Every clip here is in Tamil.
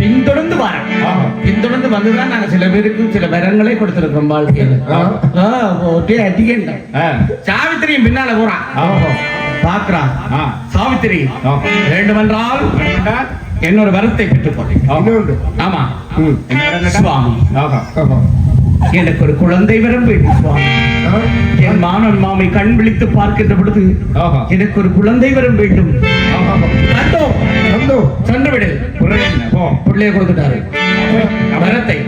பின்தொடர்ந்து வர பின்தொடர்ந்து வந்துதான் நாங்க சில பேருக்கு சில வரங்களை கொடுத்திருக்கோம் வாழ்க்கையில. ஒட்டே அடிக்கண்ட சாவித்திரியும் பின்னால போறான் பாக்குறான். சாவித்திரி வேண்டுமென்றால் என்னோட வரத்தை பெற்றுக்கொண்டேன். ஆமா சுவாமி, எனக்கு ஒரு குழந்தை வரம் வேண்டும் சுவாமி. என் மாமன் மாமை கண் விழித்து பார்க்கின்ற பொழுது எனக்கு ஒரு குழந்தை வரம் வேண்டும். சென்று விடு, பிள்ளைய கொடுத்துட்டாரு வரத்தை.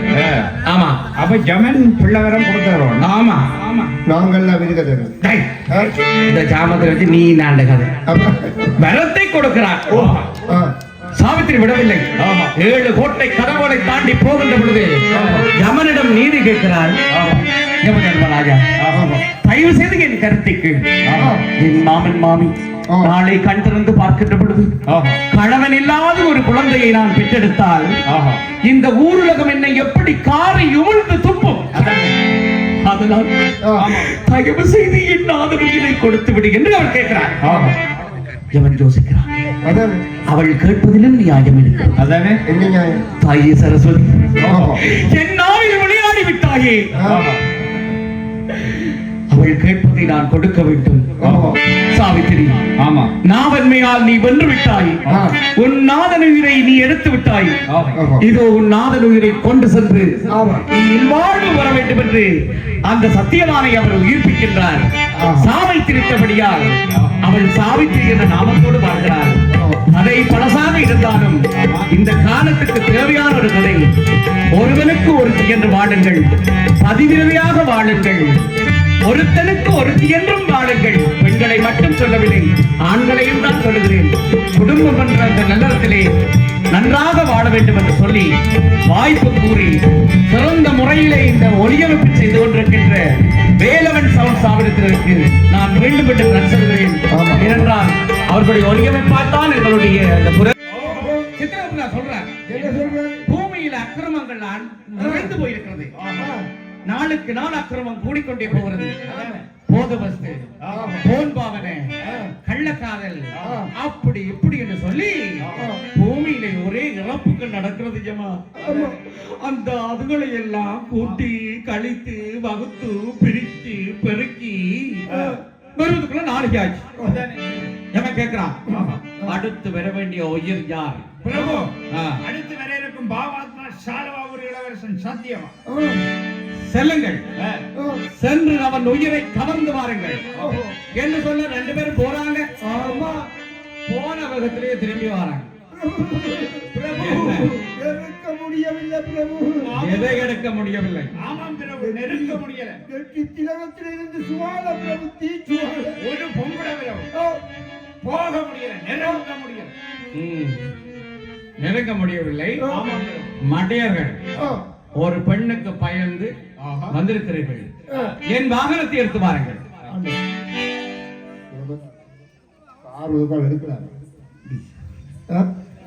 ஆமா, அப்ப ஜமன் பிள்ளை வரம் கொடுத்துறோம். ஆமா, நாங்கள் இந்த ஜாமத்தை வச்சு நீ நாண்ட கதை வரத்தை கொடுக்கிறார். சாவித்திரி விடவில்லை. 7 கோட்டை கதவுகளை தாண்டி போகின்ற பொழுது யமனிடம் நீதி கேட்கிறார். யமதர்மராஜா, தயவு செய்து என் கருத்துக்கு என் மாமன் மாமி நாளை கண் திறந்து பார்க்கின்ற பொழுது கணவன் இல்லாத ஒரு குழந்தையை நான் பெற்றெடுத்தால் இந்த ஊருலகம் என்னை எப்படி காரை உமிழ்ந்து துப்பும். அதனால் தயவு செய்து என் ஆதரவினை கொடுத்து விடு என்று அவர் கேட்கிறார். எவன் யோசிக்கிறான், அவள் கேட்பதிலும் நியாயம் இருக்கிறது. தாயே சரஸ்வதி, என் நாவில் விளையாடி விட்டாயே, அவள் கேட்பதை நான் கொடுக்க வேண்டும். சாவித்திரி, ஆமா, நாவன்மையால் நீ வென்று விட்டாய். உன் நாதன் உயிரை நீ எடுத்து விட்டாய். இதோ உன் நாதன் உயிரை கொண்டு சென்று நீ வாழ்வு வர வேண்டும் என்று அந்த சத்தியவானை அவர் உயிர்ப்பிக்கின்றார். சாவை திருத்தபடியால் அவள் சாவித்திரி என்ற நாமத்தோடு வாழ்கிறார். கதை பழசாக இருந்தாலும் இந்த காலத்துக்கு தேவையான ஒரு கதை. ஒருவனுக்கு ஒருத்தி என்று வாழுங்கள், பதிவிரவையாக வாழுங்கள், ஒருத்தனுக்கு ஒருத்தி என்றும் வாழுங்கள். பெண்களை மட்டும் சொல்லவில்லை, ஆண்களையும் தான் சொல்லுகிறேன். குடும்பம் என்ற அந்த நல்லறத்திலே நன்றாக வாழ வேண்டும் என்று சொல்லி வாய்ப்பு கூறி சிறந்த முறையிலே இந்த ஒலியமைப்பு செய்து கொண்டிருக்கின்ற வேலவன் சவுண்ட் சாவித்திரருக்கு நான் மீண்டும் என்று நான் சொல்கிறேன். ஏனென்றால் அவர்களுடைய ஒலியமைப்பால்தான் எங்களுடைய நான் சொல்றேன், பூமியில அக்கிரமங்கள் நிறைந்து போயிருக்கிறது. நாளுக்கு நாள் அக்கிரமம் கூடிக்கொண்டே போகிறது. போதவஸ்து, போன் பாவனை, கள்ளக்காதல், அப்படி இப்படி என்று சொல்லி பூமியில ஒரே இறப்புகள் நடக்கிறது. ஜமா, அந்த அதுகளை எல்லாம் கூட்டி கழித்து வகுத்து பிரித்து பெருக்கி வருவதுக்குள்ள நாளைக்கு ஆச்சு. எவன் கேட்கிறான், அடுத்து வர வேண்டிய உயிர் யார்? பிரபு, அடுத்து வர இருக்கும் பாவாத்மா சாலவா ஒரு இளவரசன் சத்தியமா. செல்லுங்கள், சென்று அவன் உயிரை கவர்ந்து வாருங்கள் என்று சொல்ல 2 பேரும் போறாங்க. போன வேகத்திலேயே திரும்பி வராங்க. முடியவில்லை பிரபு, எதை எடுக்க முடியவில்லை? ஆமாம் பிரபு, நெருங்க முடியல. திலகத்திலிருந்து சுவால பிரபு, தீச்சுவால ஒரு பொம்பளை பிரபு போக முடியல, நெருங்க முடியல. நெருங்க முடியவில்லை. மடையர்கள் ஒரு பெண்ணுக்கு பயந்து வந்திருக்கிறீர்கள். என் வாகனத்தை எடுத்து பாருங்கள்.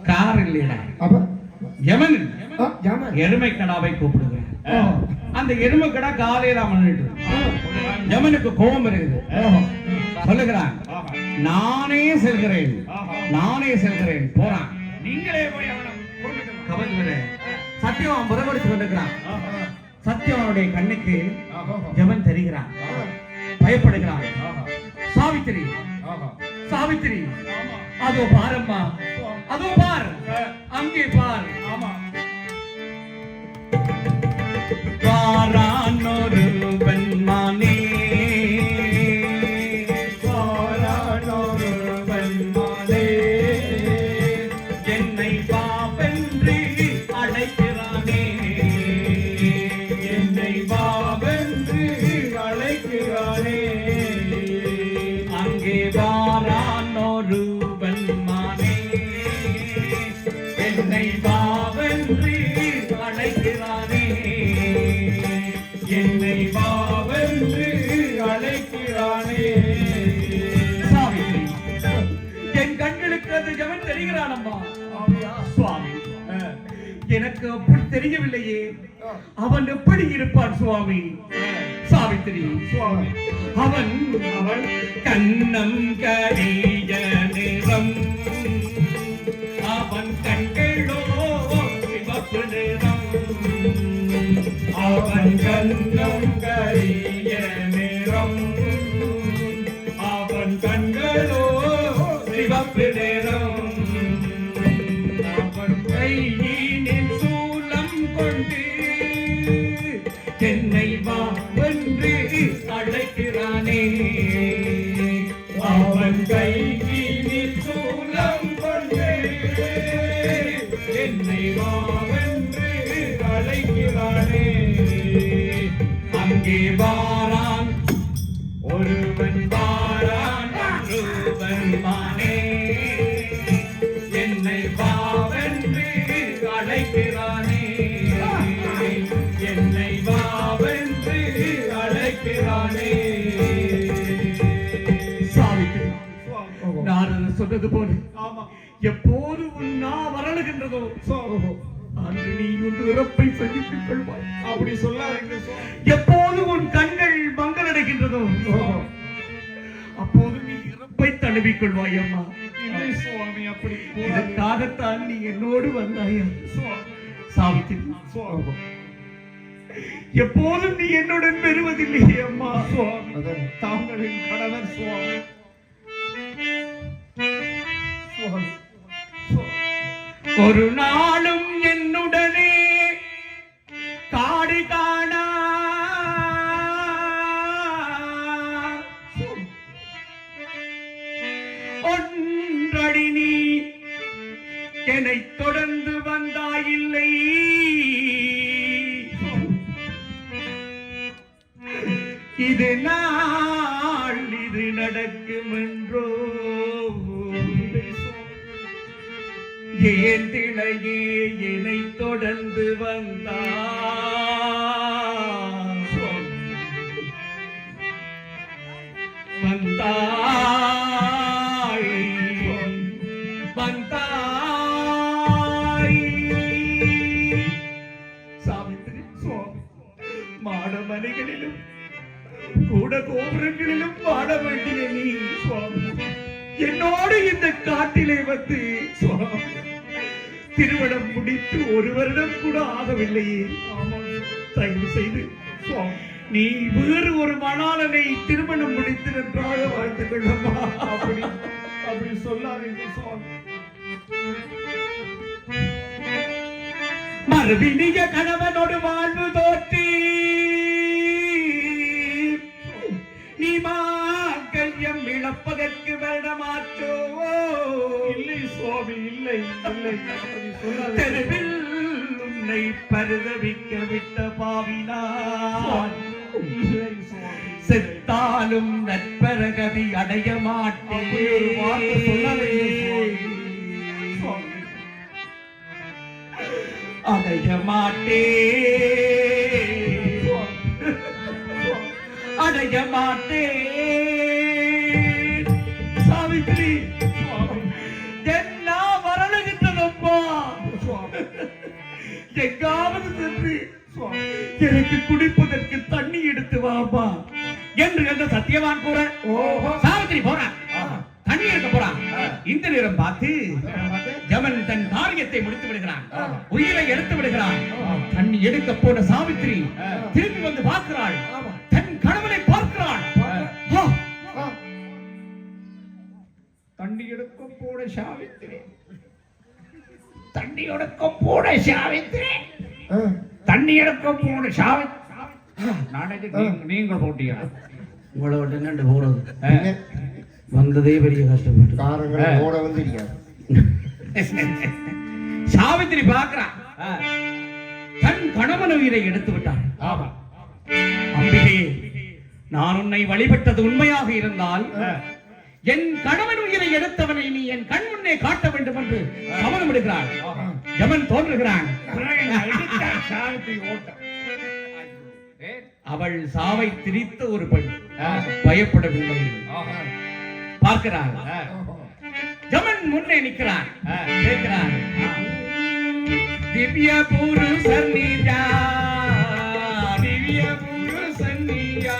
கார் இல்லையா? யமன் எருமை கடாவை கூப்பிடுகிறேன். அந்த எருமை கடா காலையில மன்னிட்டு யமனுக்கு கோபம் இருக்குது. சொல்லுகிறான், நானே செல்கிறேன், நானே செல்கிறேன். போறான். நீங்களே போய் கவர்ந்து சத்தியம் புறப்படுத்தி கொண்டிருக்கிறான். சத்தியவனுடைய கண்ணுக்கு ஜமன் தெரிகிறான், பயப்படுகிறான். சாவித்திரி, சாவித்திரி, அதோ பாரம்மா, அதோ பார், அங்கே பார். வாரானொரு வெண்மானே, வாரானொரு வெண்மானே, என்னை பாவென்று அழைக்கிறானே, என்னை பாவென்று அழைக்கிறானே. அங்கே வாரானொரு வெண்மானே, என்னை பாவென்று அழைக்கிறானே, என்னை பாவென்று அழைக்கிறானே. என் கண்களுக்கு அது ஜமன் தெரிகிறான். அம்மா சுவாமி, எனக்கு அப்படி தெரியவில்லையே, அவன் எப்படி இருப்பான் சுவாமி? சாவித்திரி, சுவாமி, அவன் அவன் கண்ணம் கரிய நிறம், அவன் கண்களோ அவன் கண்ணும் கரிய நிறம் அவன் கண்களோ சிவப்பு நிறம் அவன் கையினில் சூலம் கொண்டு என்னை வா வென்று அழைக்கிறானே அவன் கையினில் சூலம் கொண்டு என்னை வா வென்று அழைக்கிறானே அங்கே வாரான் ஒருவன் வாரான் ஒருவன் மானே என்னை வா வென்று அழைக்கிறானே என்னை வா வென்று அழைக்கிறானே சாவித்திரி நாரதர் சொன்னது போல எப்போது உன் நா வரலுகின்றதோ அன்று நீ உன் இறப்பை சந்தித்துக் கொள்வாய். அப்படி சொல்லாதீங்க. எப்போது உன் கண்கள் மங்களடைகின்றதோ அப்போது நீ இறப்பை தழுவிக் கொள்வாய் அம்மா. சுவாமி அப்படி இதற்காகத்தான் நீ என்னோடு வந்தாயா சாவித்திரி? எப்போதும் நீ என்னுடன் பெறுவதில்லையே அம்மா. தாங்களின் கணவர் சுவாமி ஒரு நாளும் என்னுடனே காடு காணா ஒன்றடி நீ என்னை தொடர்ந்து வந்தாயில்லை. இது நாள் இது நடக்கும் என்றோ ஏன் திளையே என்னை தொடர்ந்து வந்தாய் சாவித்திரி சுவாமி மாடமனைகளிலும் கூட கோபுரங்களிலும் வாழ வேண்டிய நீ சுவாமி என்னோடு இந்த காட்டிலே வந்து சுவாமி திருமணம் முடித்து ஒரு வருடம் கூட ஆகவில்லையே. தயவு செய்து நீ வேறு ஒரு மணாளனை திருமணம் முடித்து நன்றாக வாழ்ந்து கொள்ளமா. அப்படி சொல்லாதீங்க சுவாமி. மறுவினிய கணவனோடு வாழ்வு தோற்றி நீ மாங்கல்யம் இழப்பதற்கு வேண்டமாற்றோ? இல்லை சுவாமி, இல்லை இல்லை. தெருவில் உன்னை பரிதவிக்க விட்ட பாவினான் செத்தாலும் நற்பரகதி அடைய மாட்டேன். அடைய மாட்டேன், அடைய மாட்டேன். சாவித்ரி என்ன வரலுகின்றதப்பா? எங்காவது சென்று எனக்கு குடிப்பதற்கு தண்ணி எடுத்து வாப்பா என்று அந்த சத்தியவான் கூற சாவித்திரி போறான். தண்ணி எடுக்க போறான். இந்த நேரம் பார்த்து யமன் தன் காரியத்தை முடித்து விடுகிறான், உயிரை எடுத்து விடுகிறான். தண்ணி எடுக்க போன சாவித்திரி திரும்பி வந்து பார்க்கிறாள், தன் கணவனை பார்க்கிறாள். தண்ணி எடுக்க போன சாவித்திரி, தண்ணி எடுக்க போன சாவித்திரி, தண்ணி எடுக்க போன சாவித்திரி. நீங்கள் போட்டியா? உங்களை விட்டு என்னண்டு போறது? வந்ததே பெரிய கஷ்டப்பட்டு காரங்கள் ஓட வந்து சாவித்திரி பார்க்கிறான், தன் கணவன் உயிரை எடுத்து விட்டான். அம்பிகையே, நான் உன்னை வழிபட்டது உண்மையாக இருந்தால் என் கணவன் உயிரை எடுத்தவனை நீ என் கண் முன்னே காட்ட வேண்டும் என்று சபதம் எடுக்கிறான். யமன் தோன்றுகிறான். அவள் சாவை திரித்த ஒரு பெண் பயப்படவில்லை. பார்க்கிறான், யமன் முன்னே நிற்கிறான், கேட்கிறான், திவ்ய புருஷர் நீயா, திவ்ய புருஷர் நீயா,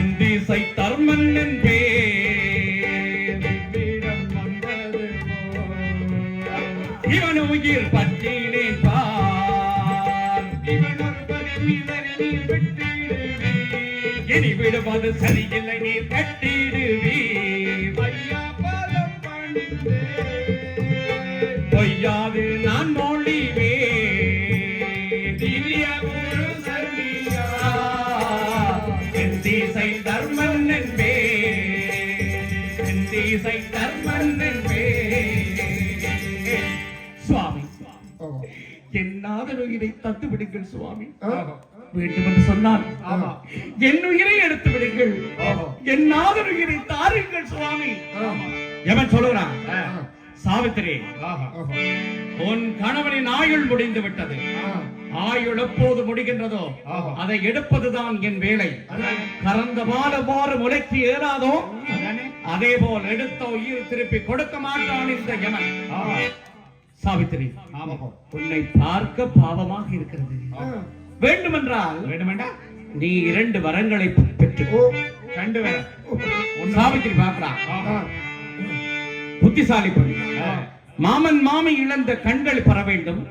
இந்திசை தர்மன் என்பே இவன் உயிர் பற்றினேன் பார், இவன் விடுவது சரியில்லை நீர் கட்டிடுவீர் ஐயா பாதம் பணிந்து பொய்யாது நான் மொழிவே திவ்ய குரு சர்வியா என் திசை தர்மன் என்பே என் திசை தர்மன் என்பே சுவாமி என் நாதன் உயிரை தத்து விடுங்கள் சுவாமி வேண்டும் என்று சொன்னான் என் உயிரை எடுத்து விடுங்கள் என் நாதன் உயிரை தாருங்கள் சுவாமி எவன் சொல்லுகிறான் சாவித்திரி உன் கணவனின் ஆயுள் முடிந்து விட்டது ஆயுள் எப்போது முடிகின்றதோ அதை எடுப்பதுதான் என் வேலை கறந்த பாலமாறு முளைக்கு ஏறாதோ அதே போல் எடுத்த உயிர் திருப்பி கொடுக்க மாட்டான் இந்த யமன் சாவித்திரி உன்னை பார்க்க பாவமாக இருக்கிறது வேண்டுமென்றால் நீ 2 வரங்களை பெற்று 2 வரம் சாவித்திரி பார்க்கிறான் புத்திசாலி பெண் மாமன் மாமி இழந்த கண்கள் பெற வேண்டும்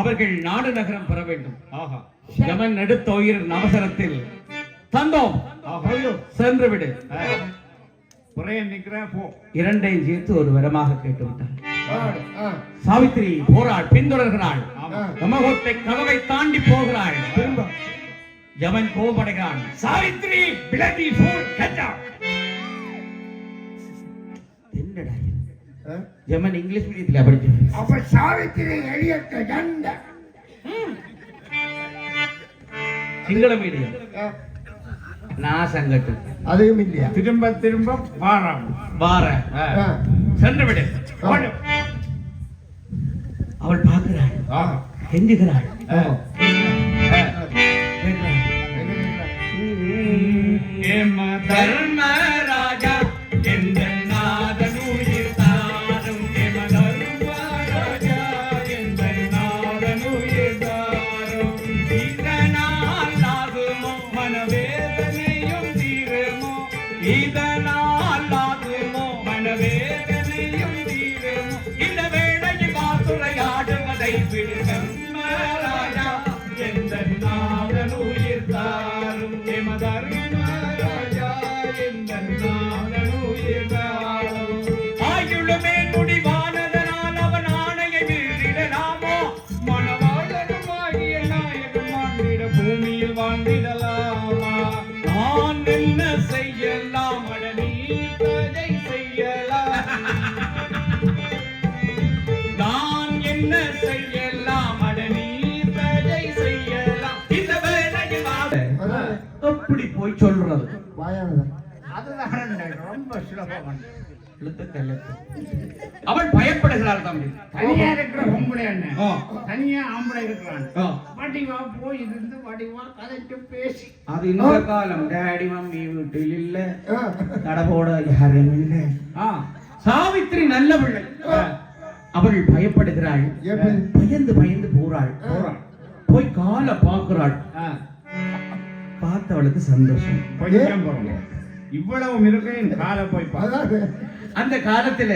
அவர்கள் நாடு நகரம் பெற வேண்டும் யமன் எடுத்த உயிர் அவசரத்தில் தந்தோம் சென்று விடு இரண்டையும் சேர்த்து ஒரு வரமாக கேட்டு விட்டார் சாவித்திரி போராள் பின்தொடர்கிறாள் யமகோட்டை கதவை தாண்டி போகிறாள் யமன் கோபடைகிறான் Savitri bloody fool get out என்னடா யமன் இங்கிலீஷ் மீடியத்துல படிச்சு அப்ப சாவித்திரி எளியத்த ஜந்த சிங்கள மீடியம் நான் சங்கட்டு அதுவும் இல்லையா திரும்ப திரும்ப வார சென்று விடு அவள் பார்க்கிறாள் கெஞ்சுகிறாள் தர்ம ராஜா எந்த நாதன் உயிர் தாரும் தர்ம ராஜா எந்த நாதன் உயிர் தாரும் இதனால் ஆகுமோ மனவேதனையும் தீருமோ இதனால் ஆகுமோ மனவேதனையும் தீருமோ இந்த வேளையில் வாசுரையாடுவதை விடு தர்ம ராஜா எந்த நாதன் உயிர் தாரும் தர்ம ஆயுளுமே முடிவானதனால் அவன் ஆணையை மீறிடலாமோ மனவாளனுமாகிய நாயகன் வாழ்ந்திட பூமியில் வாழ்ந்திடலாமா நான் என்ன செய்யலாம் அட நீ அதை செய்யலாம் நான் என்ன செய்யலாம் அட நீ அதை செய்யலாம் இந்த வேளையில் அப்படி போய் சொல்றது ரொம்ப சுலபம் அவள் பயப்படுகிறாள் தம்பி தனியா இருக்கிற பொம்பளை அண்ணன் தனியா ஆம்பளை இருக்கிறான் வடிவா போய் இருந்து வடிவா கதைச்சு பேசி அது இந்த காலம் டேடி மம்மி வீட்டில் இல்ல கடவோட யாரும் இல்ல சாவித்திரி நல்ல பிள்ளை அவள் பயப்படுகிறாள் பயந்து பயந்து போறாள் போய் காலை பார்க்கிறாள் பார்த்தவளுக்கு சந்தோஷம் இவ்வளவு மிருகையும் கால போய் அந்த காலத்துல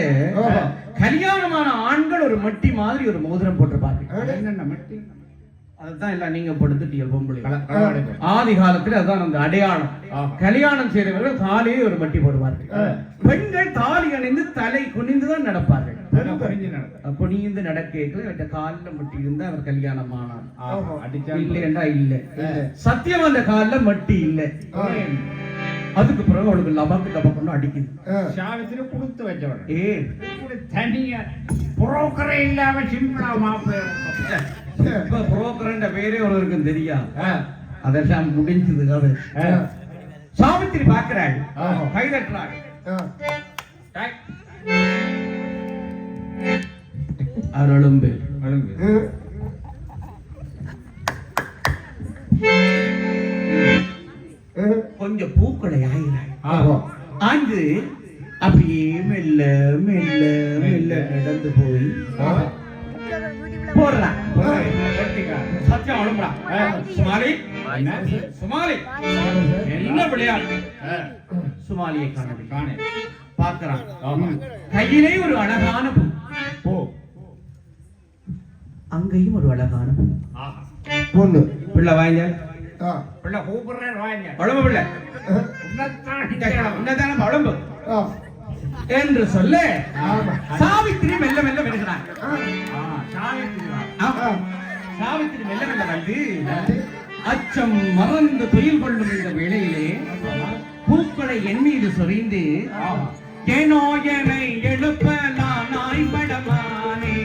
கல்யாணமான ஆண்கள் ஒரு மட்டி மாதிரி ஒரு மோதிரம் போட்டிருப்பாங்க என்னென்ன மட்டி அதுதான் எல்லாம் நீங்க படுத்துட்டீங்க பொம்பளை ஆதி காலத்துல அதுதான் அந்த அடையாளம் கல்யாணம் செய்தவர்கள் காலையே ஒரு மட்டி போடுவார்கள் பெண்கள் தாலி அணிந்து தலை குனிந்துதான் நடப்பார்கள் குனிந்து நடக்க காலில் மட்டி இருந்தா அவர் கல்யாணம் ஆனார் இல்லையா இல்ல சத்தியம் அந்த காலில் மட்டி இல்லை அதுக்கு பிறகு அவளுக்கு லபக்கு டபக்குன்னு அடிக்குது சாவித்திரி கொடுத்து வச்சவள் தனியா புரோக்கரே இல்லாம சிம்பிளா மாப்பிள்ள புரோக்கர்ன்ற பேரே ஒருவருக்கும் தெரியா அதெல்லாம் முடிஞ்சது அது சாவித்திரி பார்க்கிறாள் கைதட்டுறாள் அருளும்பு கொஞ்சம் பூக்களை ஆயினாள் ஆண்டு அப்படியே மெல்ல மெல்ல மெல்ல நடந்து போய் போடுறான் சத்தியம் அனுப்புறான் சுமாலி சுமாலி என்ன விளையாட்டு சுமாலியை காண பார்க்கிறான் கையிலே ஒரு அழகான பூ அங்கேயும் ஒரு அழகான பொண்ணு பிள்ளை வாங்க பிள்ளை கூப்பிடுறேன் வாங்க குழம்பு பிள்ளை உன்னதான குழம்பு என்று சொல்ல சாவித்திரி மெல்ல மெல்ல வருகிறார். சாவித்திரி மெல்ல மெல்ல வந்து அச்சம் மறந்து துயில் கொள்ளும் இந்த வேளையிலே பூக்களை என் மீது சொரிந்து ஏனோ என்னை எழுப்பலாம் நாய்படமானே,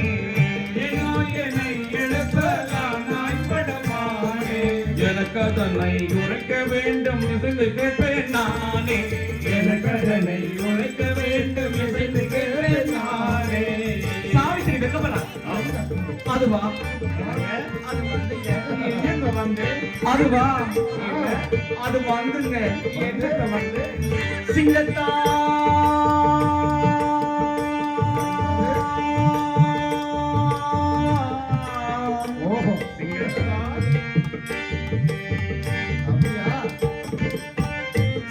ஏனோ என்னை எழுப்பலாம் நாய்படமானே, எனக்கு அதனை உரைக்க வேண்டும் இசைந்து கேட்பேன் நானே, எனக்கு அதனை உரைக்க வேண்டும் இசைந்து கேட்பேன் நானே. சாவித்திரி வெக்கப்படலாம். அதுவா அதுவா அது வந்துங்க எங்க வந்து சிங்கத்தா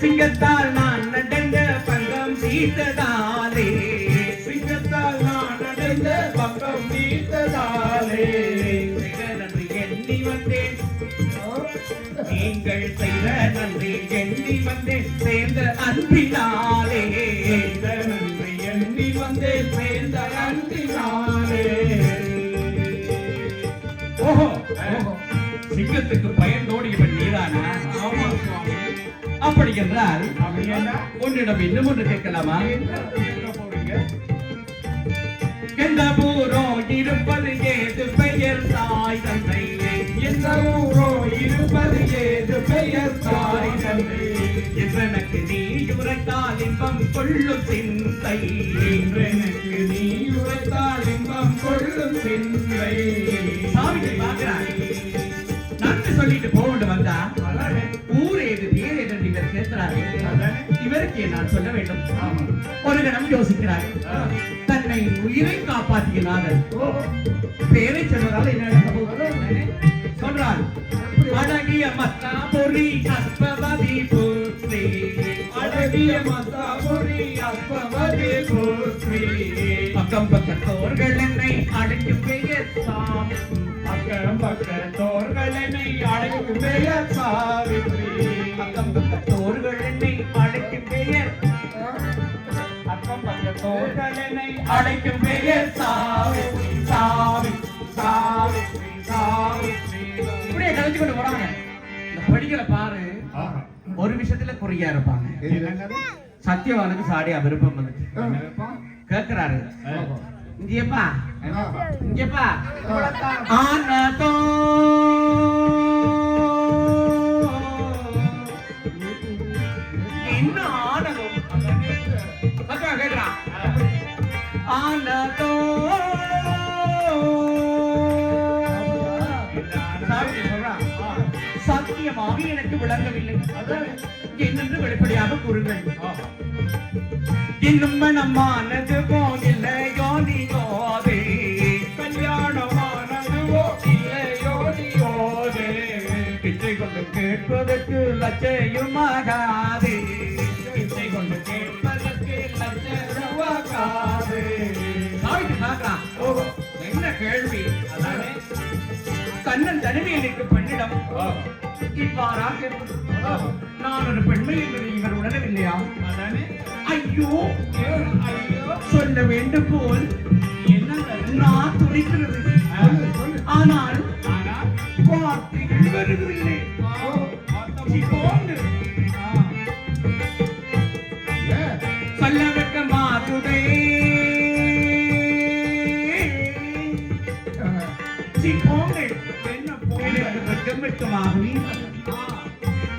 சிங்கத்தால் நான் நடந்த பங்கம் சீத்ததாலே, சிங்கத்தால் நான் நடந்த பங்கம் சீத்ததாலே, நன்றி எண்ணி வந்தேன் நீங்கள் செய்த நன்றி எண்ணி வந்தேன் சேர்ந்த அன்பினாலே, நன்றி எண்ணி வந்தேன் சேர்ந்த அன்பினாலே. ஓஹோ சிங்கத்துக்கு பயந்தோடியவன் நீதானா? ஆமா சுவாமி. அப்படி என்றால் உன்னிடம் இன்னும் ஒன்று கேட்கலாமா? எந்த ஊரோ இருப்பது ஏது பெயர் தாய் தந்தை, எந்த ஊரோ இருப்பது ஏது பெயர் தாய் தந்தை, எனக்கு நீ உரைத்தால் இன்பம் கொள்ளும் சிந்தை, எனக்கு நீ உரைத்தால் இன்பம் கொள்ளும் சிந்தை. சாமி பார்க்கிறார் நன்றி சொல்லிட்டு போகண்டு வந்தா ஊர் ஏது பேர் ஏது இவர் கேட்கிறார். இவருக்கு நான் சொல்ல வேண்டும். ஒரு கணம் யோசிக்கிறார். தன்னை உயிரை காப்பாற்றிய நாதன் பேரை சொல்வதால் என்ன சொல்றார்? அழகிய மத்தா பொறி அஸ்பவதி புத்ரி, அழகிய மத்தா பொறி அஸ்பவதி புத்ரி, அக்கம் பக்கத்தோர்கள் என்னை அழைக்கும் பெயர் சாமி, அக்கம் பக்கத்தோர்கள் என்னை அழைக்கும் பெயர் சாவித்ரி, அக்கம் பக்கத்தோர்கள் என்னை அழைக்கும் பெயர், அக்கம் பக்கத்தோர்கள் என்னை அழைக்கும் பெயர் சாவித்ரி, சாவித்ரி, சாவித்ரி, சாவித்ரி. இப்படியே கழிச்சு கொண்டு போறாங்க. இந்த படிக்கிற பாரு ஒரு விஷயத்துல குறியா இருப்பாங்க. சத்தியவானுக்கு சாடியா விருப்பம் வந்துச்சு. கேட்கிறாரு இங்கேப்பா இங்கேப்பா ஆனதோ என்ன ஆனதம் கேட்கிறான். ஆனதோ சத்தியமாக எனக்கு விளங்கவில்லை, என்னென்று வெளிப்படையாக கூறுங்கள். இன்னும் மனமானது போதில்லையோ நீயோதே, கல்யாணமானதுவோ இல்லையோதியோதே, பிச்சை கொண்டு கேட்பதற்கு லட்சயுமாகாதே, பிச்சை கொண்டு கேட்பதற்கு லட்சயுமாகாதே. சாவிட்டு பார்க்கலாம் என்ன கேள்வி? அதானே கண்ணன் தனிமையனுக்கு பெண்ணிடம் இவ்வாறாக நான் ஒரு பெண்மை என்பதை இவர் உணரவில்லையா? ஐயோ சொல்ல வேண்டும் போல் நான் துடிக்கிறது, ஆனால் வார்த்தைகள் வருவதில்லை. சொல்ல வைக்க மாதுடே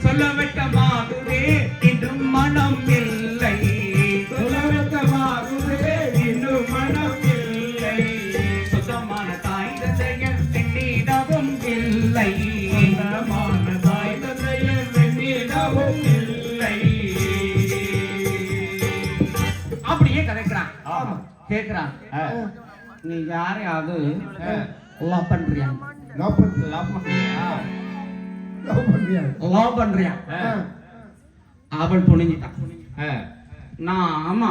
சொல்ல வைக்கமாகுதே இன்னும் மனம் இல்லை, சொல்ல வைக்கமாகுதே இன்னும் மனம் இல்லை, சுத்தமான தாய் தந்தையர் பெண்ணிடவும் இல்லை, சுத்தமான தாய் தந்தையர் பெண்ணிடவும் இல்லை. அப்படியே கதைக்கிறான். கேட்கிறான், நீ யாரையாவது லவ் பண்றியா? லவ் பண்றியா? அவள் துணிஞ்சிட்டான். நான் ஆமா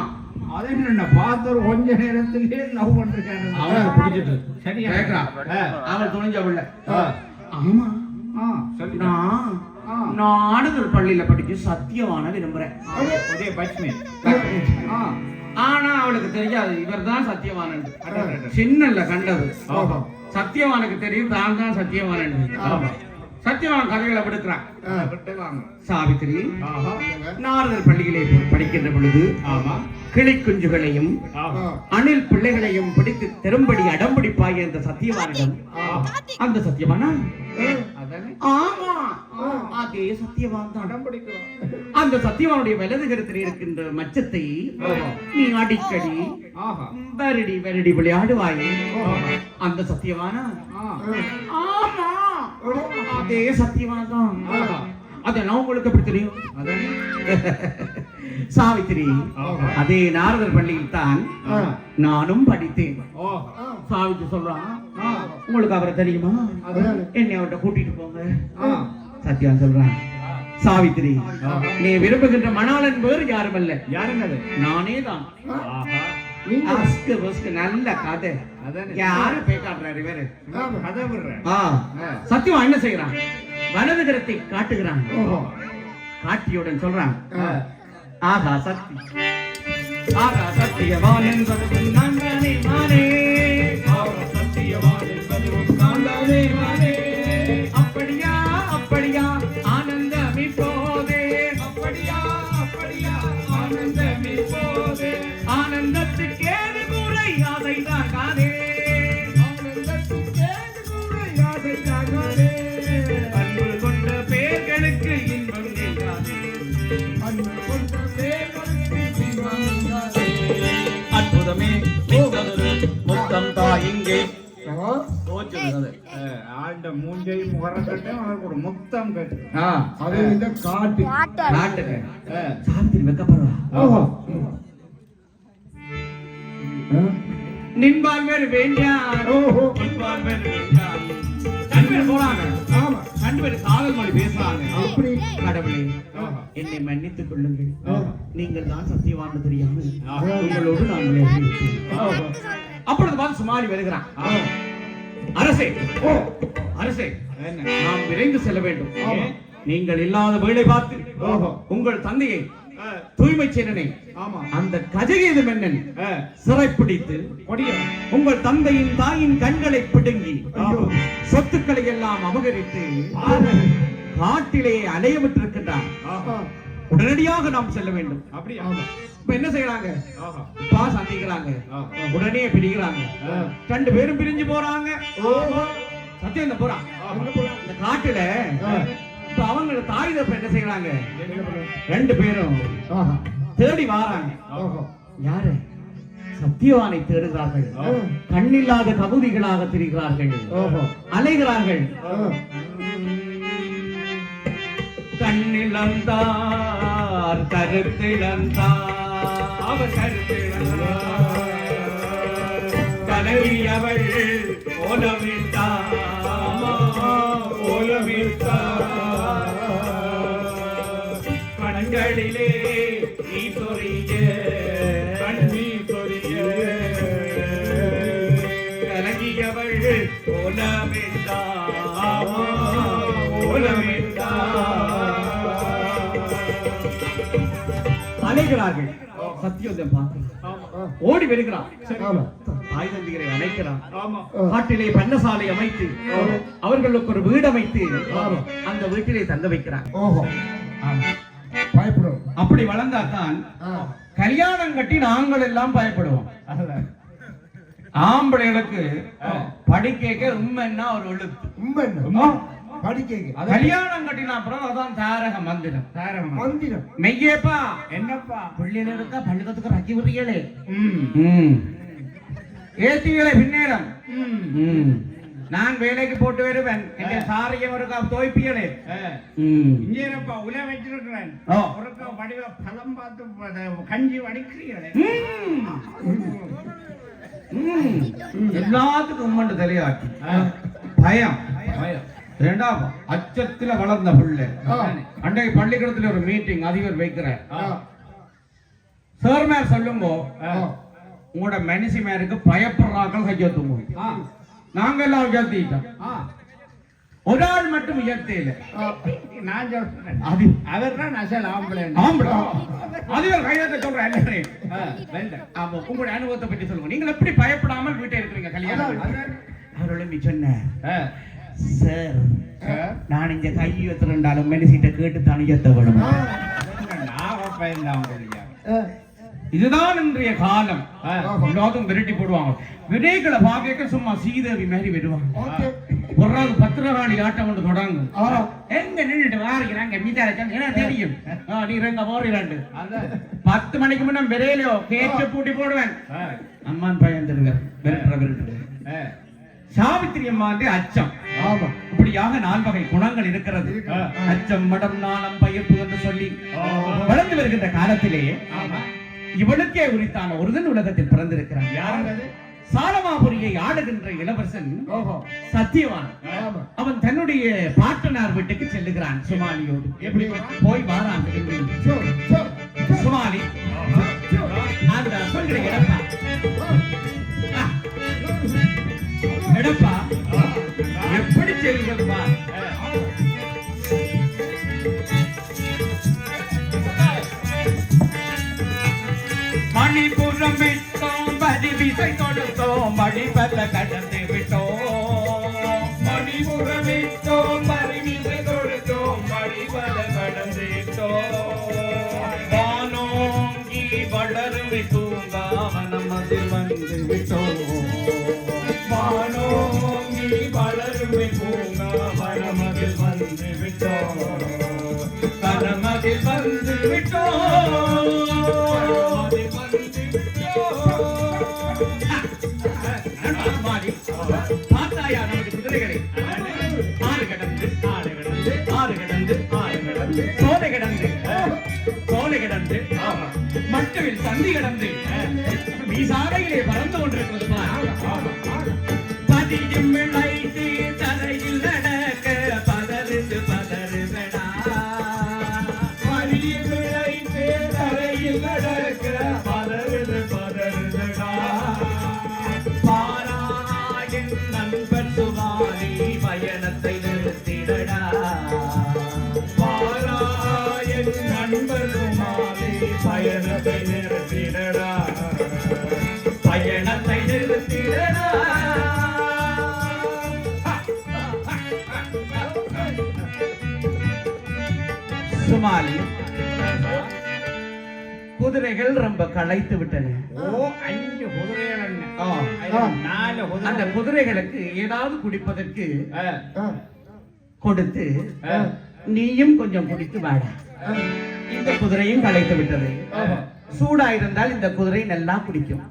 அதை என்ன பார்த்த கொஞ்ச நேரத்திலே லவ் பண்றாங்க. அவளை பிடிச்சிட்டு சரியா கேக்குறான். அவள் துணிஞ்ச பிள்ளை ஆமா சொல்லு. நான் ஆடுதல் பள்ளியில படிச்சு சத்தியவான விரும்புறேன். புதிய பட்சுமி. ஆனா அவளுக்கு தெரியாது இவர்தான் சத்தியவானன். சின்னல்ல கண்டது. சத்தியவானுக்கு தெரியும் தான் தான் சத்தியவானன். சத்தியவான் கதைகளை விடுக்கிறான். சாவித்திரி நாரதர் பள்ளியிலே படிக்கின்ற பொழுது கிளி குஞ்சுகளையும் அணில் பிள்ளைகளையும் பிடித்து தெரும்படி அடம்பிடிப்பாய் என்ற சத்தியவானிடம் அந்த சத்தியவானா ஆமா அதே சத்தியவான் தான் அடம்பிடிக்கிறான். அந்த சத்தியவானுடைய வலது கருத்தில் இருக்கின்ற மச்சத்தை நீ அடிக்கடி வருடி வருடி விளையாடுவாய். அந்த சத்தியவானா ஆமா அதே சத்தியவான் தான். அதெல்லாம் உங்களுக்கு எப்படி தெரியும்? சாவித்திரி அதே நாரதர் பள்ளியில் தான் நானும் படித்தேன். சாவித்திரி சொல்றான் உங்களுக்கு அவரை தெரியுமா? என்னை அவர்கிட்ட கூட்டிட்டு போங்க. சத்தியம் சொல்றான் சாவித்திரி நீ விரும்புகின்ற மணாளன் வேறு யாரும் அல்ல. யாருங்க? நானே தான். நல்ல கதை யாரு பேக்காடுறாரு இவரு கதை விடுற. சத்தியம் என்ன செய்யறான்? வலதுகரத்தை காட்டுகிறான். காட்டியுடன் சொல்றான் ஆகா சக்தி ஆகா சத்தியவானன் சக்தி நானே நானே ஆகா சத்தியவானன் சக்தி நானே நானே அப்படியா அப்படியா ஆனந்தமே போதே அப்படியா அப்படியா ஆனந்தமே போதே ஆனந்தத்துக்கு ஏது முறை அதை தான் காணே ஆனந்தத்துக்கு ஏது முறை அதை தான் காணே அன்பு கொண்ட பேர்களுக்கு இன்பம் நீங்காதே அன்பு கொண்ட பேர்களுக்கு இன்பம் நீங்காதே அற்புதமே முத்தம் தாயிங்கே ஆண்ட மூஞ்சை முகரக்கட்டே அவனுக்கு ஒரு முத்தம் கட்டு. அது இந்த காட்டு காட்டுங்க சாவித்திரி வைக்கப்படுவா. நின்பால் வேறு வேண்டாம். நின்பால் வேறு வேண்டாம். ரெண்டு பேர் போறாங்க. ஆமா ரெண்டு பேர் காதல் மொழி பேசுறாங்க. அப்படி கடவுளே என்னை மன்னித்துக் கொள்ளுங்கள். நீங்கள் தான் சத்தியவான் தெரியாமல் உங்களோடு நான் விளையாடுகிறேன். அப்பொழுது பார்த்து சுமாரி வருகிறான். அரசே அரசே நாம் விரைந்து செல்ல வேண்டும். நீங்கள் இல்லாத வேளை பார்த்து உங்கள் தந்தையை தூய்மை சேனனை அந்த கஜகேது மன்னன் சிறைப்பிடித்து உங்கள் தந்தையின் தாயின் கண்களை பிடுங்கி சொத்துக்களை எல்லாம் அபகரித்து காட்டிலே அலைய விட்டிருக்கின்றார். உடனடியாக நாம் செல்ல வேண்டும். அப்படி இப்ப என்ன செய்யறாங்க? சந்திக்கிறாங்க. உடனே பிடிக்கிறாங்க. ரெண்டு பேரும் பிரிஞ்சு போறாங்க. சத்தியம் போறான் இந்த காட்டுல. இப்ப அவங்க தாய் தப்ப என்ன செய்யறாங்க? ரெண்டு பேரும் தேடி வாராங்க. யாரு? சத்தியவானை தேடுகிறார்கள். கண்ணில்லாத கபூதிகளாக திரிகிறார்கள். அலைகிறார்கள். கண்ணிழந்தார் கருத்திழந்தார் அவர் கருத்திழந்தார் கலவியவள் ஓலவிட்டார் ஓலவிட்டார் கண்களிலே நீ சொரிய கண்ணீ சொரிய கலங்கியவள் ஓலவிட்டார் ஓலவிட்டார் அழைக்கிறார்கள். சத்தியோதயம் பார்த்து ஓடி வருகிறான். தாய் தந்தையரை அழைக்கிறான். காட்டிலே பண்ணசாலை அமைத்து அவர்களுக்கு ஒரு வீடு அமைத்து அந்த வீட்டிலே தங்க வைக்கிறான். அப்படி வளர்ந்தாத்தான் கல்யாணம் கட்டி நாங்கள் எல்லாம் பயப்படுவோம். ஆம்பளைகளுக்கு படிக்க உண்மைன்னா ஒரு எழுத்து உண்மை கல்யாணம் கட்டினா அப்புறம் அதான் தாரக மந்திரம். தாரக மந்திரம் மெய்யப்பா என்னப்பா பிள்ளையில இருக்க பள்ளிக்கத்துக்கு ரக்கி விடுறீங்களே ஏத்திகளை பின்னேரம் நான் வேலைக்கு போட்டு வருவேன். எங்க சாரியம் இருக்கா தோய்ப்பியலே இங்கேப்பா உல வச்சிருக்கிறேன். ஒருக்க வடிவ பழம் பார்த்து கஞ்சி வடிக்கிறீங்களே எல்லாத்துக்கும் உம்மண்டு தலையாட்டி பயம் பயம் இரண்டாம் அச்சத்துல வளர்ந்த பிள்ளை. அன்றைய பள்ளிக்கூடத்துல ஒரு மீட்டிங் அதிபர் வைக்கிறார். சார் மேர் சொல்லுங்க உங்களோட மனுஷி மேருக்கு பயப்படுறாங்க கையொத்துங்க. நாங்க எல்லாம் ஜாத்திட்டோம். ஒரு ஆள் மட்டும் உயர்த்தையில நான் சொல்றேன் அது அவர் தான் அசல் ஆம்பளை ஆம்பளை அது ஒரு கையத்தை சொல்றேன் எல்லாரையும். ஆமா, உங்களுடைய அனுபவத்தை பற்றி சொல்லுங்க. நீங்கள் எப்படி பயப்படாமல் வீட்டை இருக்கிறீங்க கல்யாணம்? அவர்களும் சொன்னார், சார் நான் இந்த கையெழுத்து ரெண்டாலும் மனுஷிட்ட கேட்டு தனியத்தை விடும். இதுதான் இன்றைய காலம். எல்லாரும் விரட்டி போடுவாங்க. விடைகளை பார்க்க சும்மா சீதேவி மாதிரி வருவாங்க. ஒரு 10 ராணி ஆட்டம் கொண்டு தொடங்கும். எங்க நின்றுட்டு வாரிக்கிறாங்க மீதாரச்சா தெரியும். நீ ரெங்க போறாண்டு 10 மணிக்கு முன்ன விரையிலோ கேட்டு பூட்டி போடுவேன். அம்மான் பையன் தருங்க விரட்டுற சாவித்திரி அம்மா அச்சம். இப்படியாக 4 வகை குணங்கள் இருக்கிறது. அச்சம், மடம், நாணம், பயிர்ப்பு என்று சொல்லி வளர்ந்து வருகின்ற காலத்திலே இவனுக்கே உரித்தான ஒருதன் உலகத்தில் பிறந்திருக்கிறான். சாலமாபுரியை ஆளுகின்ற இளவரசன் சத்தியவான். அவன் தன்னுடைய பாட்டனார் வீட்டுக்கு செல்லுகிறான் சுமாலியோடு. எப்படி போய் வாரான் சுமாலி அந்த சொல்கிற எடப்பா எப்படி செல்லுங்கப்பா? மணிபுரம் விட்டோம், பதிவிசை கொடுத்தோம், மணிபல கடந்து விட்டோம். மணிபுரம் விட்டோம், பதிவிசை கொடுத்தோம், மணிபல கடந்து விட்டோம். வானோங்கி வளரும் தூங்காவனம் அதில் வந்து விட்டோம். வானோங்கி வளரும் பூங்காவனம் அதில் வந்து விட்டோம். கனமதில் வந்து விட்டோம். பார்த்தாயா நமது குதிரைகளை? ஆறு கடந்து ஆறு கடந்து ஆறு கடந்து ஆறு கடந்து சோலை கடந்து சோலை கடந்து மட்டுவில் சந்தி கடந்து மீசாலையிலே பறந்து கொண்டிருக்கிறது. பதியும் விளைத்து தரையில் நடக்க பதறுது பதறுதடா. பதியும் விளைத்து தரையில் நடக்க பதறுது பதறுதடா. பாராயின் நண்பன் சுமாலி பயணத்தை நிறுத்திடடா. பாராயின் நண்பன் சுமாலி பயணத்தை நிறுத்திடடா. பயணத்தை நிறுத்திடடா. சுமாலி குதிரைகள் ரொம்ப களைத்து விட்டன. 5 குதிரைகள், 4 அந்த குதிரைகளுக்கு ஏதாவது குடிப்பதற்கு கொடுத்து நீயும் கொஞ்சம் குடித்து வாடா. இந்த குதிரையும் களைத்து விட்டது. சூடா இருந்தால் இந்த குதிரை நல்லா குடிக்கும்.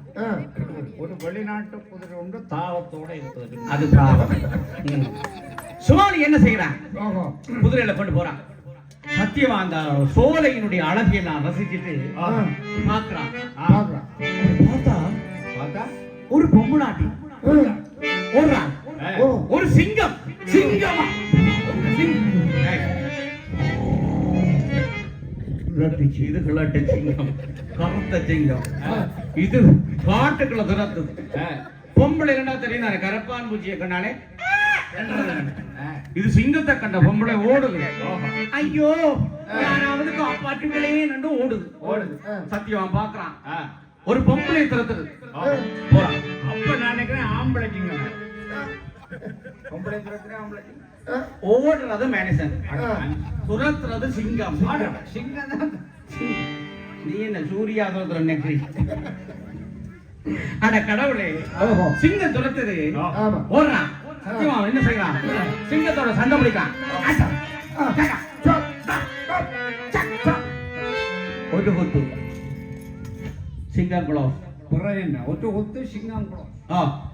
ஒரு வெளிநாட்டு குதிரை ஒன்று தாவத்தோட இருக்கிறது. அது பாவம். சுமாலி என்ன செய்யறான்? குதிரையில கொண்டு போறான். சத்தியமா அந்த சோலையினுடைய அழகியை நான் ரசிச்சுட்டு பாக்குறான். பார்த்தா ஒரு பொம்புநாட்டி ஓடுறான். ஒரு சிங்கம். சிங்கமா? இது கிளட்டு சிங்கம், கருத்த சிங்கம். இது காட்டுக்குள்ள துரத்துது. பொம்பளை என்ன தெரியும்? கரப்பான் பூச்சியை கண்டாலே இது சிங்கத்தை கண்ட பொம்பளை ஓடுது. ஐயோ யாராவது காப்பாற்றுங்களே என்று ஓடுது. சத்தியவான் பாக்குறான். ஒரு பொம்பளை துரத்துது. அப்ப நான் நினைக்கிறேன் ஆம்பளை சிங்கம். பொம்பளை துரத்துறேன் ஆம்பளை சிங்கம். ஓடுறது மனுஷன், துரத்துறது சிங்கம். சிங்கம் தான். நீ என்ன சூர்யா துரத்துற நெக்ரி? அட கடவுளே, சிங்கம் துரத்துது. ஓடுறான். சத்தியமா என்ன செய்யறான்? சிங்கத்தோட சண்டை பிடிக்கிறான். ஒரு குத்து சிங்கம் குளம் ஒட்டு ஒத்து சிங்கம் குளம்.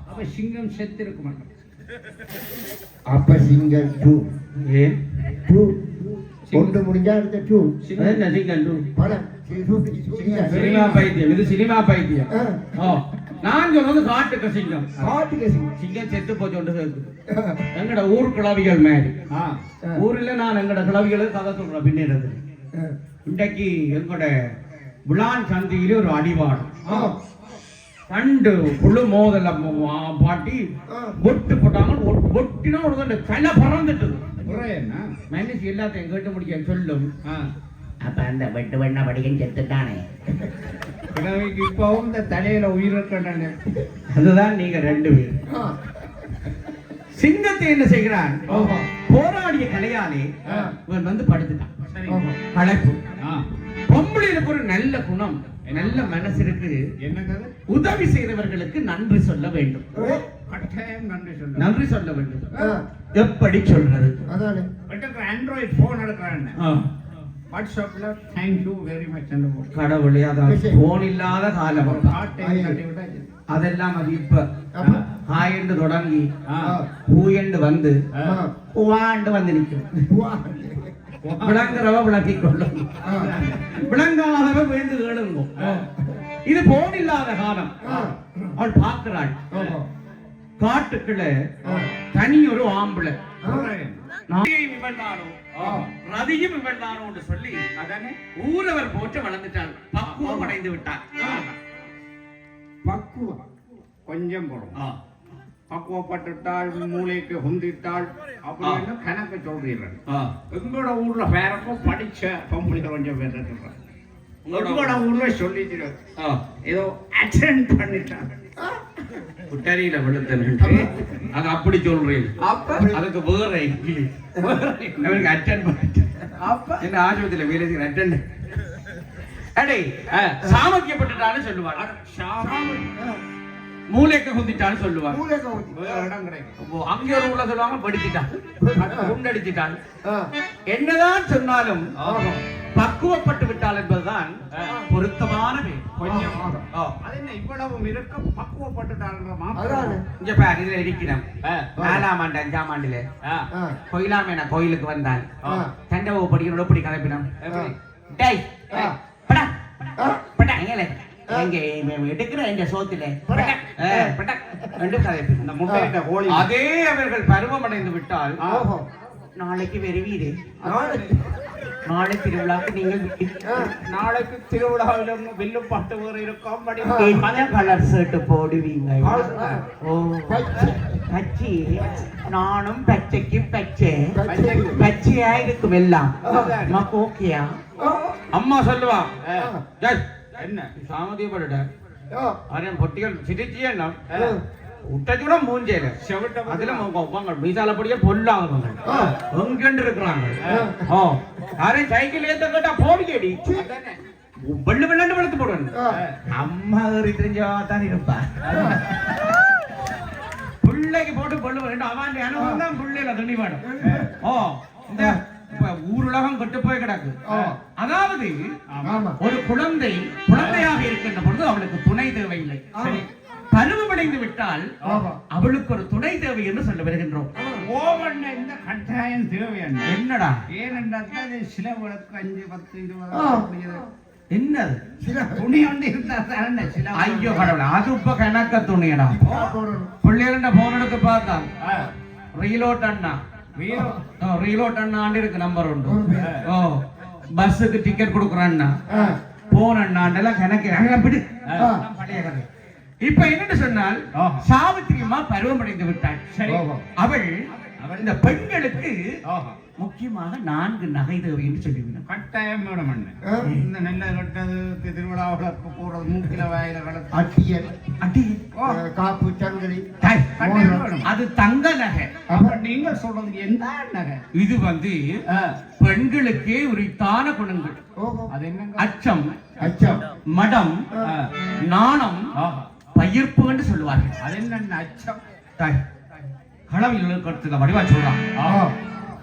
அப்ப சிங்கம் செத்து இருக்க மாட்டோம். அப்ப சிங்கம் 2 ஏன் 2 ஒன்று முடிஞ்சா அடுத்த 2 என்ன சிங்கம் 2 படம் சினிமா பைத்தியம். இது சினிமா பைத்தியம். நான் சொல்றது காட்டுக்கு சிங்கம். காட்டுக்கு சிங்கம். சிங்கம் செத்து போச்சு. எங்கட ஊர் கிளவிகள் மாதிரி ஊர்ல நான் எங்கட கிளவிகளுக்கு கதை சொல்றேன். பின்னிருந்து இன்றைக்கு எங்கட விளான் சந்தியில ஒரு அடிவாடம் 2 குழு மோதல பாட்டி ஒட்டு போட்டாங்க. ஒட்டு ஒட்டினா உனக்கு தலை பறந்துட்டது ஒரே என்ன மனுஷி எல்லாத்தையும் கேட்டு முடிக்க சொல்லும் அப்ப அந்த வெட்டு வெண்ண படிக்கன்னு செத்துட்டானே. கிழமைக்கு இப்பவும் இந்த தலையில உயிர் இருக்கேன். அதுதான் நீங்க ரெண்டு பேர். சிங்கத்தை என்ன செய்கிறான்? போராடிய கலையாலே இவன் வந்து படுத்துட்டான். களைப்பு. பொம்பளைக்கு ஒரு நல்ல குணம், நல்ல மனசு இருக்கு. என்னங்க உதவி செய்தவர்களுக்கு நன்றி சொல்ல வேண்டும். கட்டாயம் நன்றி சொல்ல. நன்றி சொல்ல வேண்டும். எப்படி சொல்றது? அதானே ஆண்ட்ராய்டு போன் எடுக்கிறான். வாட்ஸ்அப்ல தேங்க்யூ வெரி மச் கடவுளே, அதான் போன் இல்லாத காலம். அதெல்லாம் அது இப்ப ஆயண்டு தொடங்கி பூயண்டு வந்து பூவாண்டு வந்து நிற்கும். விளங்குறவ விளக்கி கொள்ளும், விளங்காதவ வேந்து கேளுங்கும். இது போன் இல்லாத காலம். அவள் பார்க்கிறாள், காட்டுக்குள்ள தனி ஒரு ஆம்பளை ரதியும் இவன்தானோ சொல்லி அதானே ஊரவர் போட்டு வளர்ந்துட்டாள். பக்குவம் அடைந்து விட்டாள். பக்குவம் கொஞ்சம் போடும். பக்குவப்பட்டுட்டாள், மூளைக்கு ஹுந்திட்டாள் அப்படின்னு கணக்கு சொல்றீர்கள். எங்களோட ஊர்ல வேறக்கும் படிச்ச பொம்பளைகள் கொஞ்சம் பேர் இருக்கிறாங்க. உங்களோட ஊர்ல சொல்லிட்டு ஏதோ அட்டென்ட் பண்ணிட்டாங்க. குட்டரியில விழுத்தனு அது அப்படி சொல்றேன். அதுக்கு வேற அவருக்கு அட்டென்ட் பண்ணிட்டு என்ன ஆஸ்பத்திரியில வேலை செய்யற அட்டென்ட் அடே சாமக்கியப்பட்டுட்டான்னு சொல்லுவாங்க. மூளைக்கு குந்திட்டான்னு சொல்லுவாங்க. இடம் கிடைக்கும். அங்கே ஒரு உள்ள சொல்லுவாங்க படிச்சுட்டான், குண்டடிச்சுட்டான். என்னதான் சொன்னாலும் பக்குவப்பட்டு விட்டால் என்பதுதான் பொருத்தமான கொஞ்சம் அது என்ன இவ்வளவு இருக்க பக்குவப்பட்டுட்டான்ற இங்க பாரு, இதுல இருக்கிறோம். 4ஆம் ஆண்டு 5ஆம் ஆண்டுல கோயிலாமேனா கோயிலுக்கு வந்தான். தண்டவ படிக்கணும் எப்படி கலப்பினோம். டேய் படா படா எங்க எடுக்கிற எங்க சோத்துல அதே அவர்கள் பருவம் அடைந்து விட்டால் நாளைக்கு வெறுவீடு. நாளை திருவிழாக்கு நீங்கள் நாளைக்கு திருவிழாவில் வில்லு பாட்டு வேறு இருக்கும். கலர் ஷர்ட் போடுவீங்க. ஓ பச்சை, நானும் பச்சைக்கு பச்சை பச்சையா இருக்கும் எல்லாம். நமக்கு ஓகேயா? அம்மா சொல்லுவா என்ன சாமதியப்பட பொட்டிகள் சிரிச்சி என்ன விட்டது மூஞ்சேல அதுல மீசால படியா பொல்லாதவங்க எங்கண்டு இருக்கிறாங்க. யாரையும் சைக்கிள் ஏத்த கேட்டா போடிக்கடி வெள்ளு வெள்ளண்டு வெளுத்து போடுவாங்க. அம்மா தெரிஞ்சாதான் இருப்பா. பிள்ளைக்கு போட்டு பொண்ணு வேண்டும் அவன் அனுபவம் தான் பிள்ளைல துணி வேணும். இந்த ஊருலகம் கெட்டு போய் கிடக்கு. அதாவது ஒரு குழந்தையாக இருக்கின்ற பொழுது அவளுக்கு துணை தேவையில்லை. பருவமடைந்து விட்டால் அவளுக்கு ஒரு துணை தேவை என்று சொல்ல வருகின்றோம். இந்த கட்டாயம் தேவை என்னடா? ஏனென்றால் சிலவளுக்கு 5, 10, 20 என்னது துணி ஒன்று இருந்தா சில. ஐயோ கடவுளே, அது இப்ப கணக்க துணியடா. பிள்ளைகள போன் எடுத்து பார்த்தா ரீலோட் அண்ணா ரீலோட் அண்ணாண்டு இருக்கு நம்பர் உண்டு. பஸ்ஸுக்கு டிக்கெட் கொடுக்குறான்னா போன் அண்ணாண்டெல்லாம் கணக்கு பிடி பழைய கதை. இப்ப என்னன்னு சொன்னால் சாவித்திரியமா பருவமடைந்து விட்டாள். சரி, அவள் இந்த பெண்களுக்கு முக்கியமாக 4 நகை தேவை என்று சொல்லிவிடும். கட்டாயம் மேடம் இந்த நெல்லை கட்டது திருவிழாவில் போறது மூக்கில வாயில கடத்து அட்டியல் காப்பு சங்கிலி அது தங்க நகை. நீங்க சொல்றது எந்த நகை? இது வந்து பெண்களுக்கே உரித்தான குணங்கள். அது என்னங்க? அச்சம், மடம், நாணம், பயிர்ப்பு என்று சொல்லுவார்கள். அது என்ன அச்சம்? களவில் கருத்து வடிவா சொல்றான்.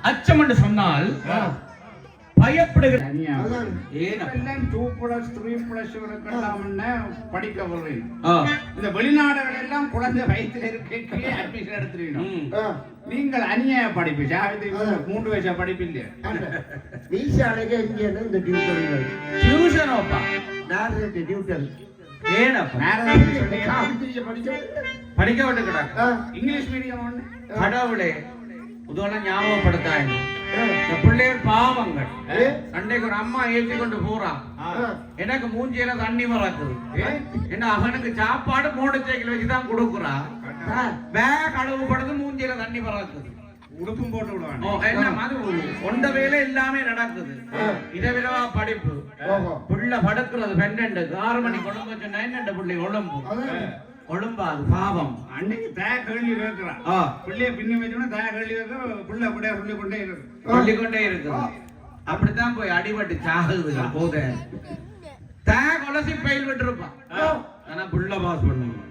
அச்சம் என்று சொன்னால் பயப்படுகிற படிக்க வர்றேன். இந்த வெளிநாடுகள் எல்லாம் குழந்தை வயசுல இருக்க அட்மிஷன் எடுத்துருக்கணும். நீங்கள் அநியாய படிப்பு 3 வயசா படிப்பு இல்லையா? படிக்க விட்டுக்கிறாங்க. இங்கிலீஷ் மீடியம் கடவுளே உதவெல்லாம் ஞாபகப்படுத்தாங்க. பிள்ளைகள் பாவங்கள். அன்றைக்கு ஒரு அம்மா ஏற்றி கொண்டு போறான். எனக்கு மூஞ்சியில தண்ணி மறக்குது. என்ன அவனுக்கு சாப்பாடு 3 சைக்கிள் வச்சுதான் கொடுக்குறா. பேக் அளவுபடுது மூஞ்சில தண்ணி பறக்குது உடுப்பும் போட்டு ஓ விடுவாங்க எல்லாம் அது கொண்ட வேலை எல்லாமே நடக்குது இரவிலவா படிப்பு புள்ள படுக்கிறது 12 6 மணி கொண்டு வச்சு 9 புள்ளி ஒழும்பு ஒழும்பா அது பாவம் அன்னைக்கு தய கேள்வி கேட்கிறான் பிள்ளைய பின்னி வச்சோன்னா தய கேள்வி கேட்க பிள்ளை அப்படியே சொல்லிக்கொண்டே இருக்குது அப்படித்தான் போய் அடிபட்டு சாகுது போத தய கொலசி பயில் விட்டுருப்பான் ஆனா புள்ள பாஸ் பண்ணுவான்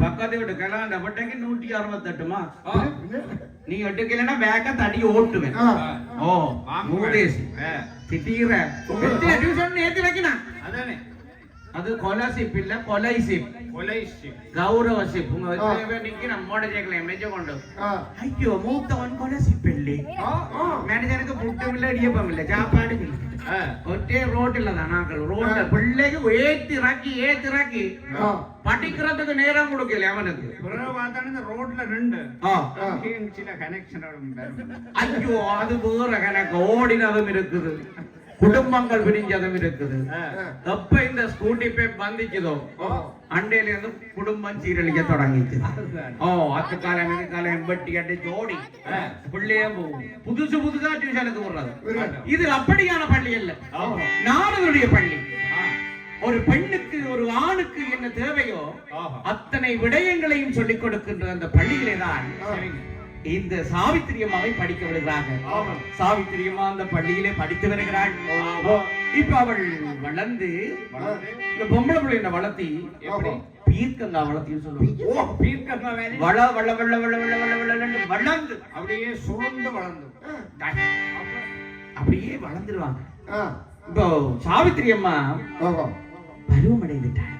பக்கத்து வீட்டு கல்யாண பட்டைக்கு 168 மார்க்ஸ் நீ எடுக்கலன்னா பேக்க தடி ஓட்டுவேன் ஓ மூதேசி திடீர டியூஷன் ஏத்தி வைக்கணும் அதானே அது கொலசிப் இல்ல கொலைசிப் கௌரவசிப் உங்க நிக்க நம்மோட ஜெகல எம்ஏஜ் கொண்டு ஐயோ மூத்தவன் கொலசிப்பெல்லி மேனேஜருக்கு புட்டும் இல்ல இடியப்பம் இல்ல சாப்பாடு இல்ல ஒட்டே ரோட்ல தான் நாங்கள் ரோட்ல பிள்ளைக்கு ஏத்தி இறக்கி படிக்கிறதுக்கு நேரம் கொடுக்கல அவனுக்கு ரோட்ல ரெண்டு சில கனெக்ஷன் ஐயோ அது வேற கணக்கு ஓடினதும் இருக்குது குடும்பங்கள் பிரிஞ்சதும் இருக்குது எப்ப இந்த ஸ்கூட்டி பே வந்துச்சதோ அண்டையில இருந்து குடும்பம் சீரழிக்க தொடங்கிச்சு அத்துக்காலம் இதுக்காலம் வெட்டி அடி ஜோடி பிள்ளைய புதுசு புதுசா டியூஷனுக்கு விடுறது இது அப்படியான பள்ளி இல்ல நாடுகளுடைய பள்ளி ஒரு பெண்ணுக்கு ஒரு ஆணுக்கு என்ன தேவையோ அத்தனை விடயங்களையும் சொல்லிக் கொடுக்கின்ற அந்த பள்ளியிலே தான் இந்த சாவித்திரி அம்மாவை படிக்க விடுகிறார்கள் சாவித்திரி அம்மா அந்த பள்ளியிலே படித்து வருகிறாள் இப்ப அவள் வளர்ந்து இந்த பொம்பளை பிள்ளைங்க வளர்த்தி பீர்க்கங்கா வளர்த்தின்னு சொல்லுவாங்க வள வள வள வள வள வள வள வளர்ந்து அப்படியே சுருண்டு வளர்ந்து அப்படியே வளர்ந்துருவாங்க இப்போ சாவித்திரி அம்மா பருவமடைந்துட்டாள்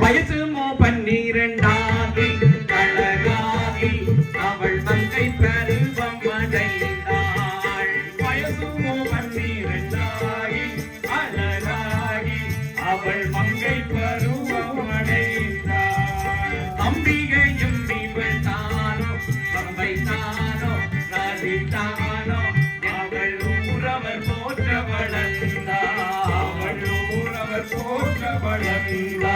வயசுமோ 12 அழகாகி அவள் மங்கை பருவம் அடைந்தாள் வயசுமோ 12 அழகாகி அவள் மங்கை பருவம் அடைந்தாள் அம்பிகையும் இவள் தானோ பம்பை தானோ நதி தானோ அவள் ஊரவர் போற்ற வளர்ந்தாள் அவள் ஊரவர் போற்ற வளர்ந்தாள்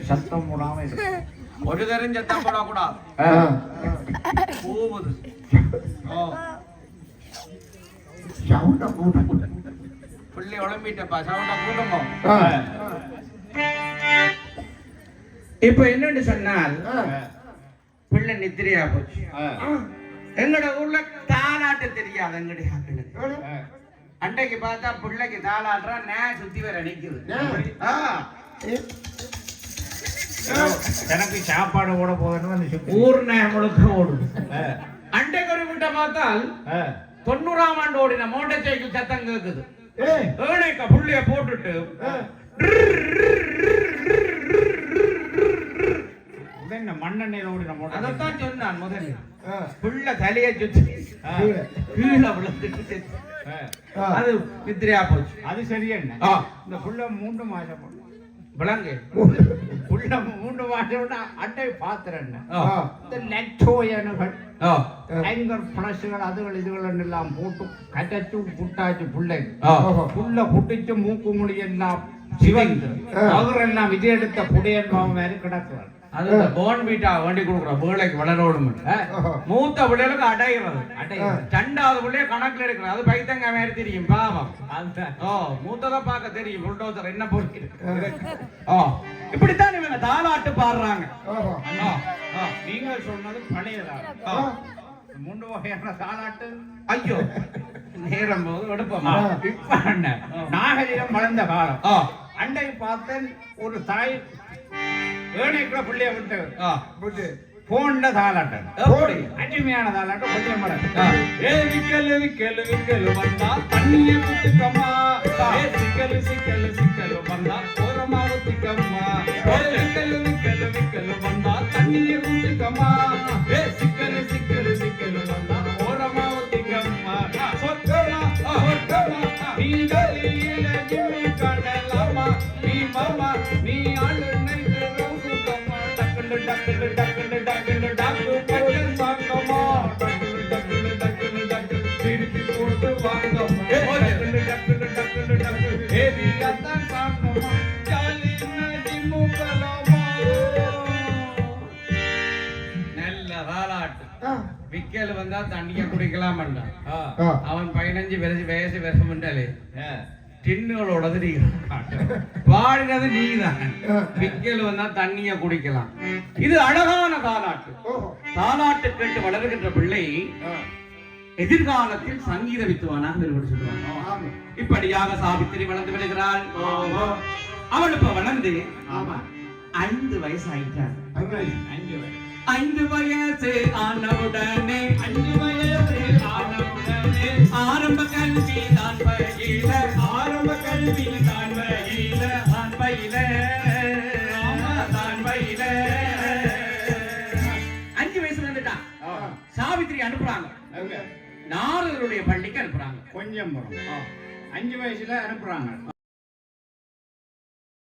சத்தம் போடாம ஒரு தரம் சத்தம் போடக்கூடாது போகுது பிள்ளை உடம்பிட்டப்பா சவுண்ட கூட்டமோ இப்ப என்னன்னு சொன்னால் பிள்ளை நித்திரையா போச்சு எங்கட ஊர்ல தாலாட்டு தெரியாது எங்கடைய ஆக்களுக்கு அண்டைக்கு பார்த்தா பிள்ளைக்கு தாளாடுறா நான் சுத்தி வர நிக்குது எனக்கு சாப்பாடு ஓட போகணும் ஊர் முழுக்க ஓடும் அண்டைக்கு ஒரு வீட்டை பார்த்தால் 90ஆம் ஆண்டு ஓடின மோட்டர் சைக்கிள் சத்தம் கேக்குது ஏனைக்க புள்ளைய போட்டுட்டு மண்ணெண்ணெயில ஓடின மோட்டர் அதைத்தான் சொன்னான் முதல்ல புள்ள தலையை சுத்தி கீழே விழுந்துட்டு அது நித்திரையா போச்சு அது சரியா இந்த புள்ள 3 மாசம் விளங்கு புள்ள 3 மாசம் அட்டை பாத்திரன் இந்த லட்சோயனுகள் ஐங்கர் பிளஸுகள் அதுகள் இதுகள் எல்லாம் போட்டு கட்டச்சு புட்டாச்சு புள்ளை புள்ள புட்டிச்சு மூக்கு மொழி எல்லாம் சிவந்து அவரெல்லாம் விஜய் எடுத்த புடையன் மாதிரி கிடக்குவார் அது போன் வீட்டா வண்டி கொடுக்குறோம் பிள்ளைக்கு வளரோடும் மூத்த பிள்ளைகளுக்கு அடைகிறது ரெண்டாவது பிள்ளைய கணக்குல எடுக்கணும் அது பைத்தங்க மாதிரி தெரியும் பாவம் மூத்ததை பார்க்க தெரியும் புல்டோசர் என்ன போட்டு இப்படித்தான் இவங்க தாலாட்டு பாடுறாங்க நீங்க சொன்னது பழையதா 3 வகையான தாலாட்டு ஐயோ நேரம் போது எடுப்போம் இப்ப என்ன நாகரிகம் வளர்ந்த காலம் ஆ அண்டை பார்த்தேன் ஒரு தாய் ஏனைக்குள்ள பிள்ளைய விட்டு விட்டு போன்ல தாளாட்டம் எப்படி? அருமையான தாளாட்டம் கொஞ்சம் மடம் ஆ. ஏ விக்கலு விக்கலு விக்கலு வந்தா தண்ணிய குத்துக்கம்மா ஏ சிக்கலு சிக்கலு சிக்கலு வந்தா ஓரமா ஊத்திக்கம்மா ஏ விக்கலு விக்கலு விக்கலு வந்தா தண்ணிய குத்துக்கம்மா ஏ சிக்கலு சிக்கலு சிக்கலு வந்தா ஓரமா ஊத்திக்கம்மா சொக்கமா சொக்கமா நீ கலியில ஜிம்மி கடலாமா நீ மாமா நீ ஆளு நைட்டு ரோசுக்கம்மா டக்குனு டக்குனு டக்குனு டக்குனு டாக்கு பச்சன் சாக்கம்மா டக்குனு டக்குனு டக்குனு டக்குனு திருப்பி போட்டு வாங்கம்மா டக்குனு டக்குனு டக்குனு டக்குனு ஏரியாத்தான் சாக்கம்மா ஜாலினா ஜிம்மு கலாமா நல்ல தாலாட்டு விக்கல் வந்தா தண்ணிய குடிக்கலாம் அவன் 15 வயசு விஷமுண்டாலே டின்னுகளோடது நீ பாடினது நீதான் விக்கல் வந்தா தண்ணிய குடிக்கலாம் இது அழகான தாலாட்டு தாலாட்டு கேட்டு வளர்கின்ற பிள்ளை எதிர்காலத்தில் சங்கீத வித்துவானாக நிறுவனம் சொல்லுவாங்க இப்படியாக சாவித்திரி வளர்ந்து விடுகிறாள் அவள் இப்ப வளர்ந்து 5 வயசு ஆயிட்டார் 5 வயசு ஆனவுடனே ஆரம்ப கல்வி தான் பயில ஆரம்ப கல்வி தான் பயில தான் பயில தான் பயில 5 வயசுல வந்துட்டான் சாவித்திரி அனுப்புறாங்க நாரதருடைய பள்ளிக்கு அனுப்புறாங்க கொஞ்சம் 5 வயசுல அனுப்புறாங்க